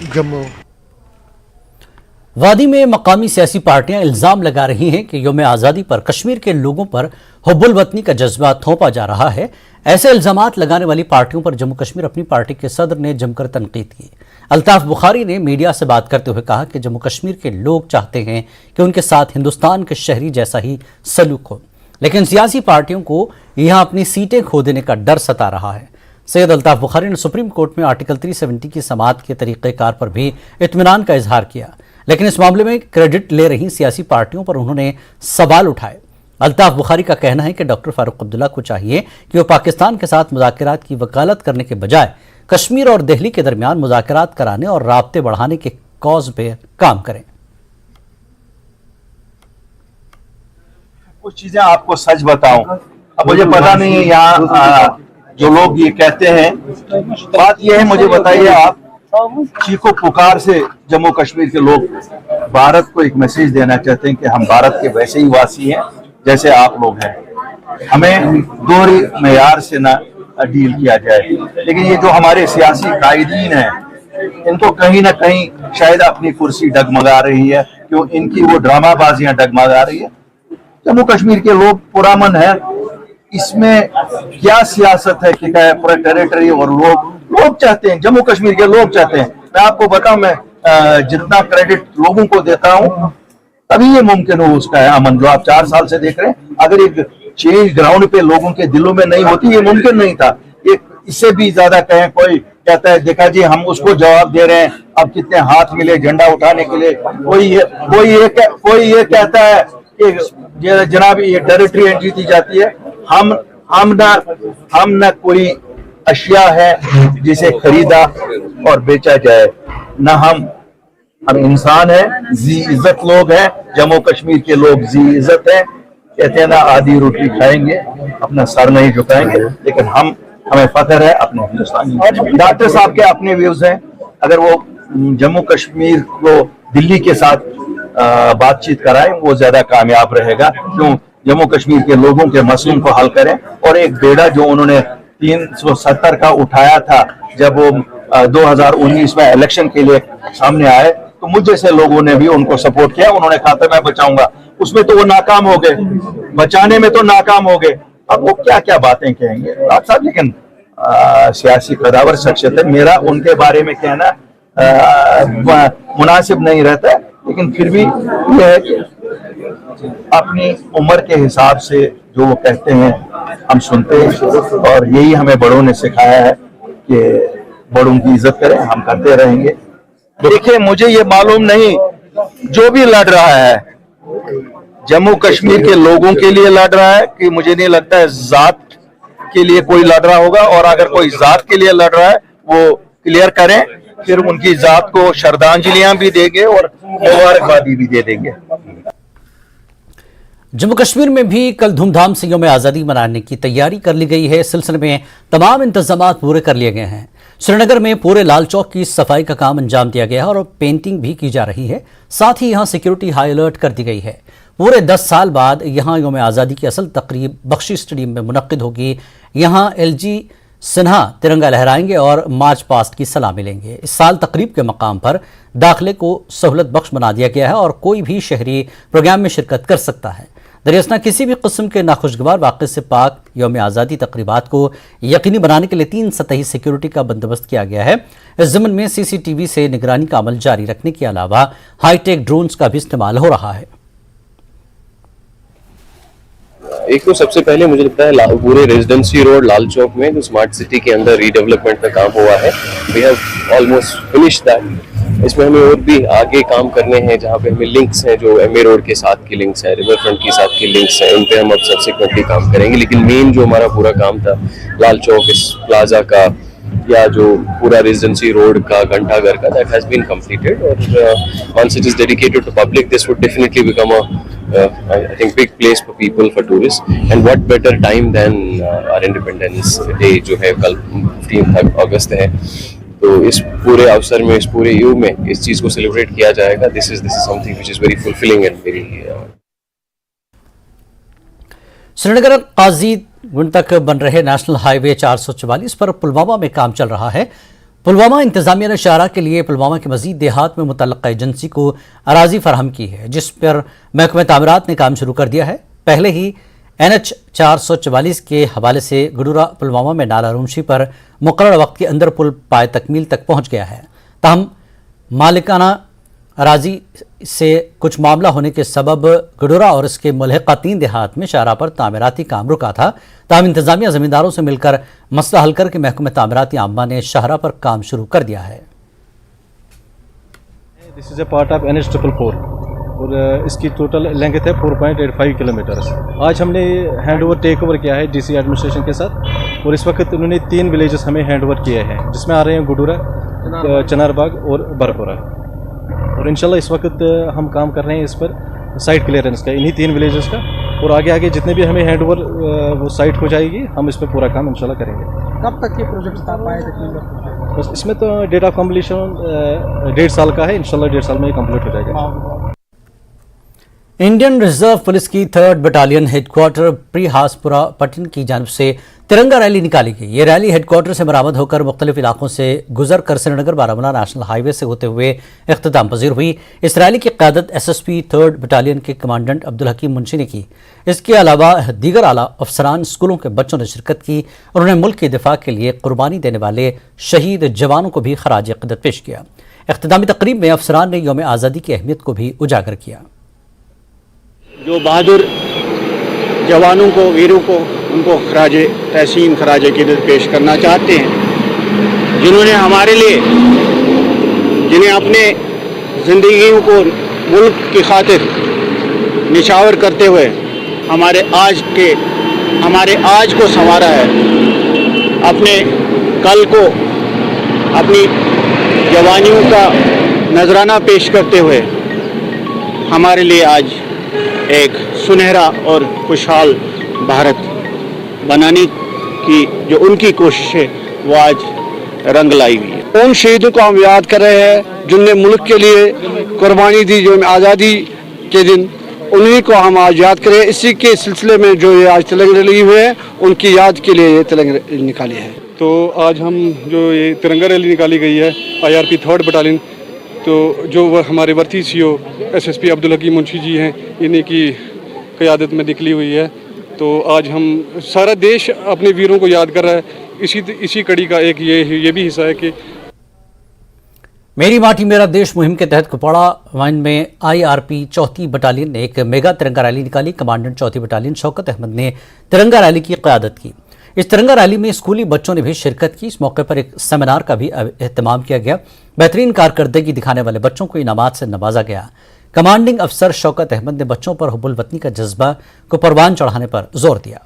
जम्मू। वादी में मकामी सियासी पार्टियां इल्जाम लगा रही हैं कि यौम आज़ादी पर कश्मीर के लोगों पर हुब्बुल वतनी का जज्बा थोपा जा रहा है। ऐसे इल्जामात लगाने वाली पार्टियों पर जम्मू कश्मीर अपनी पार्टी के सदर ने जमकर तनकीद की। अल्ताफ बुखारी ने मीडिया से बात करते हुए कहा कि जम्मू कश्मीर के लोग चाहते हैं कि उनके साथ हिंदुस्तान के शहरी जैसा ही सलूक हो, लेकिन सियासी पार्टियों को यहां अपनी सीटें खो देने का डर सता रहा है। सैयद अल्ताफ बुखारी ने सुप्रीम कोर्ट में आर्टिकल 370 की समाअत के तरीक़ेकार पर भी इत्मीनान का इजहार किया, लेकिन इस मामले में क्रेडिट ले रही सियासी पार्टियों पर उन्होंने सवाल उठाए। अल्ताफ बुखारी का कहना है कि डॉक्टर फारूक अब्दुल्ला को चाहिए कि वो पाकिस्तान के साथ मुज़ाकरात की वकालत करने के बजाय कश्मीर और दिल्ली के दरमियान मुज़ाकरात कराने और राब्ते बढ़ाने के कॉज पे काम करें। कुछ चीजें आपको सच बताऊं, अब मुझे पता नहीं है यहाँ जो लोग ये कहते हैं, बात ये है, मुझे बताइए आप, चीखो पुकार से जम्मू कश्मीर के लोग भारत को एक मैसेज देना चाहते हैं कि हम भारत के वैसे ही वासी हैं जैसे आप लोग हैं, हमें दोहरी मेयार से ना डील किया जाए। लेकिन ये जो हमारे सियासी कायदीन हैं, इनको कहीं ना कहीं शायद अपनी कुर्सी डगमगा रही है, क्यों इनकी वो ड्रामाबाजियां डगमगा रही है। जम्मू कश्मीर के लोग पुरामन है, इसमें क्या सियासत है कि क्या पूरा टेरिटरी और लोग चाहते हैं, जम्मू कश्मीर के लोग चाहते हैं। मैं आपको बताऊं, मैं जितना क्रेडिट लोगों को देता हूं तभी ये मुमकिन हो उसका है अमन, जो आप 4 साल से देख रहे हैं। अगर एक चेंज ग्राउंड पे लोगों के दिलों में नहीं होती, ये मुमकिन नहीं था। एक इससे भी ज्यादा कहें, कोई कहता है देखा जी हम उसको जवाब दे रहे हैं, अब कितने हाथ मिले झंडा उठाने के लिए। कोई ये कहता है कि जनाब ये टेरिटरी जीती जाती है। हम ना कोई अशिया है जिसे खरीदा और बेचा जाए, ना हम इंसान है, जी इज्जत लोग हैं। जम्मू कश्मीर के लोग जी इज्जत है, कहते हैं ना आधी रोटी खाएंगे अपना सर नहीं झुकाएंगे, लेकिन हमें फख्र है अपने हिंदुस्तानी। डॉक्टर साहब के अपने व्यूज हैं, अगर वो जम्मू कश्मीर को दिल्ली के साथ बातचीत कराएं वो ज्यादा कामयाब रहेगा। क्यों जम्मू कश्मीर के लोगों के मसलों को हल करें। और एक बेड़ा जो उन्होंने 370 का उठाया था जब वो 2019 में इलेक्शन के लिए सामने आए, तो मुझ जैसे लोगों ने भी उनको सपोर्ट किया। उन्होंने कहा था मैं बचाऊंगा, उसमें तो वो नाकाम हो गए, बचाने में तो नाकाम हो गए। अब वो क्या क्या बातें कहेंगे डॉक्टर साहब, लेकिन सियासी कदावर शख्सियत है, मेरा उनके बारे में कहना मुनासिब नहीं रहता है। लेकिन फिर भी यह है कि अपनी उम्र के हिसाब से जो वो कहते हैं हम सुनते हैं, और यही हमें बड़ों ने सिखाया है कि बड़ों की इज्जत करें, हम करते रहेंगे। देखिए मुझे ये मालूम नहीं, जो भी लड़ रहा है जम्मू कश्मीर के लोगों के लिए लड़ रहा है कि मुझे नहीं लगता है जात के लिए कोई लड़ रहा होगा। और अगर कोई जात के लिए लड़ रहा है वो क्लियर करें, फिर उनकी जात को श्रद्धांजलियां भी देंगे और मुबारकबादी भी दे देंगे। जम्मू कश्मीर में भी कल धूमधाम से यौम आज़ादी मनाने की तैयारी कर ली गई है। इस सिलसिले में तमाम इंतजाम पूरे कर लिए गए हैं। श्रीनगर में पूरे लाल चौक की सफाई का काम अंजाम दिया गया है और पेंटिंग भी की जा रही है। साथ ही यहां सिक्योरिटी हाई अलर्ट कर दी गई है। पूरे 10 साल बाद यहां यौम आज़ादी की असल तकरीब बख्शी स्टेडियम में मुनक्किद होगी। यहां LG सिन्हा तिरंगा लहराएंगे और मार्च पास्ट की सलामी लेंगे। इस साल तकरीब के मकाम पर दाखिले को सहूलत बख्श बना दिया गया है और कोई भी शहरी प्रोग्राम में शिरकत कर सकता है। दरियासना किसी भी किस्म के नाखुशगवार वाक़े से पाक यौम आज़ादी तकरीबात को यकीनी बनाने के लिए 3 सतही सिक्योरिटी का बंदोबस्त किया गया है। इस ज़मन में CCTV से निगरानी का अमल जारी रखने के अलावा हाईटेक ड्रोन्स का भी इस्तेमाल हो रहा है। एक तो सबसे पहले मुझे लगता है पूरे रेजिडेंसी रोड लाल चौक में जो स्मार्ट सिटी के अंदर रीडेवलपमेंट का काम हुआ है, we have almost finished that. इसमें हमें और भी आगे काम करने हैं, जहाँ पे हमें लिंक्स हैं, जो MA रोड के साथ की लिंक्स है, रिवर फ्रंट के साथ की लिंक्स हैं, उन पे हम अब सब्सिक्वेंटली काम करेंगे। लेकिन मेन जो हमारा पूरा काम था लाल चौक इस प्लाजा का या जो पूरा रेजिडेंसी रोड का घंटाघर का, दैट हैज बीन कंप्लीटेड। और once it is dedicated to public, this would definitely become a I think big place for people, for tourists. And what better time than our Independence Day जो है कल 15 अगस्त है, तो इस पूरे अवसर में, इस पूरे युग में इस चीज को सेलिब्रेट किया जाएगा। This is something which is very fulfilling and very. Srinagar Qazigund तक बन रहे नेशनल हाईवे 444 पर पुलवामा में काम चल रहा है। پلوامہ انتظامیہ نے شاہراہ کے لیے پلوامہ کے مزید دیہات میں متعلقہ ایجنسی کو اراضی فراہم کی ہے، جس پر محکمہ تعمیرات نے کام شروع کر دیا ہے۔ پہلے ہی NH 444 کے حوالے سے گڈورہ پلوامہ میں نالہ رونشی پر مقررہ وقت کے اندر پل پائے تکمیل تک پہنچ گیا ہے، تاہم مالکانہ اراضی سے کچھ معاملہ ہونے کے سبب گڈورہ اور اس کے ملحقہ 3 دیہات میں شاہراہ پر تعمیراتی کام رکا تھا، تاہم انتظامیہ زمینداروں سے مل کر مسئلہ حل کر کے محکمہ تعمیراتی عامہ نے شاہراہ پر کام شروع کر دیا ہے۔ دس از اے پارٹ آف NH 444 اور اس کی ٹوٹل لینگتھ ہے 4.85 کلومیٹرز۔ آج ہم نے ہینڈ اوور ٹیک اوور کیا ہے DC ایڈمنسٹریشن کے ساتھ، اور اس وقت انہوں نے 3 ولیجز ہمیں ہینڈ اوور کیے ہیں، جس میں آ رہے ہیں گڈورہ، چنار باغ اور برپورہ، اور انشاءاللہ اس وقت ہم کام کر رہے ہیں اس پر سائٹ کلیئرنس کا، انہی 3 ولیجز کا، اور آگے جتنے بھی ہمیں ہینڈ اوور وہ سائٹ ہو جائے گی، ہم اس پہ پورا کام انشاءاللہ کریں گے۔ کب تک یہ پروجیکٹ پائے تک؟ بس اس میں تو ڈیٹ آف کمپلیشن 1.5 سال کا ہے، انشاءاللہ 1.5 سال میں یہ کمپلیٹ ہو جائے گا۔ انڈین ریزرو پولیس کی 3rd بٹالین ہیڈ کوارٹر پری ہاسپورہ پٹن کی جانب سے ترنگا ریلی نکالی گئی۔ یہ ریلی ہیڈ کوارٹر سے برآمد ہو کر مختلف علاقوں سے گزر کر سری نگر بارہمولہ نیشنل ہائی وے سے ہوتے ہوئے اختتام پذیر ہوئی۔ اس ریلی کی قیادت SSP 3rd بٹالین کے کمانڈنٹ عبدالحکیم منشی نے کی۔ اس کے علاوہ دیگر اعلیٰ افسران، اسکولوں کے بچوں نے شرکت کی اور انہیں ملک کے دفاع کے لیے قربانی دینے والے شہید جوانوں کو بھی خراج عقیدت پیش کیا۔ اختتامی تقریب میں افسران نے یوم آزادی کی اہمیت کو بھی اجاگر کیا۔ جو بہادر جوانوں کو، ویروں کو، ان کو خراج تحسین، خراج عقیدت پیش کرنا چاہتے ہیں، جنہوں نے ہمارے لیے، جنہیں اپنے زندگیوں کو ملک کی خاطر نچھاور کرتے ہوئے ہمارے آج کو سنوارا ہے، اپنے کل کو اپنی جوانیوں کا نذرانہ پیش کرتے ہوئے ہمارے لیے آج ایک سنہرا اور خوشحال بھارت بنانے کی جو ان کی کوشش ہے وہ آج رنگ لائی ہوئی ہے۔ ان شہیدوں کو ہم یاد کر رہے ہیں جن نے ملک کے لیے قربانی دی، جو آزادی کے دن انہی کو ہم آج یاد کریں۔ اسی کے سلسلے میں جو یہ آج تلنگ ریلی ہوئے ہیں، ان کی یاد کے لیے یہ تلنگ ریلی نکالی ہے۔ تو آج ہم جو یہ ترنگا ریلی نکالی گئی ہے IRP 3rd بٹالین، تو جو وہ ہمارے ورتی CO SSP عبدالحکیم منشی جی ہیں، انہیں کی قیادت میں نکلی ہوئی ہے۔ تو آج ہم سارا دیش اپنے ویروں کو یاد کر رہا ہے۔ اسی کڑی کا ایک یہ بھی حصہ ہے کہ میری ماٹی میرا دیش مہم کے تحت کپواڑہ وائن میں IRP 4 بٹالین نے ایک میگا ترنگا ریلی نکالی۔ کمانڈنٹ 4 بٹالین شوکت احمد نے ترنگا ریلی کی قیادت کی۔ اس ترنگا ریلی میں اسکولی بچوں نے بھی شرکت کی۔ اس موقع پر ایک سیمینار کا بھی اہتمام کیا گیا۔ بہترین کارکردگی دکھانے والے بچوں کو انعامات سے نوازا گیا۔ کمانڈنگ افسر شوکت احمد نے بچوں پر حب الوطنی کا جذبہ کو پروان چڑھانے پر زور دیا۔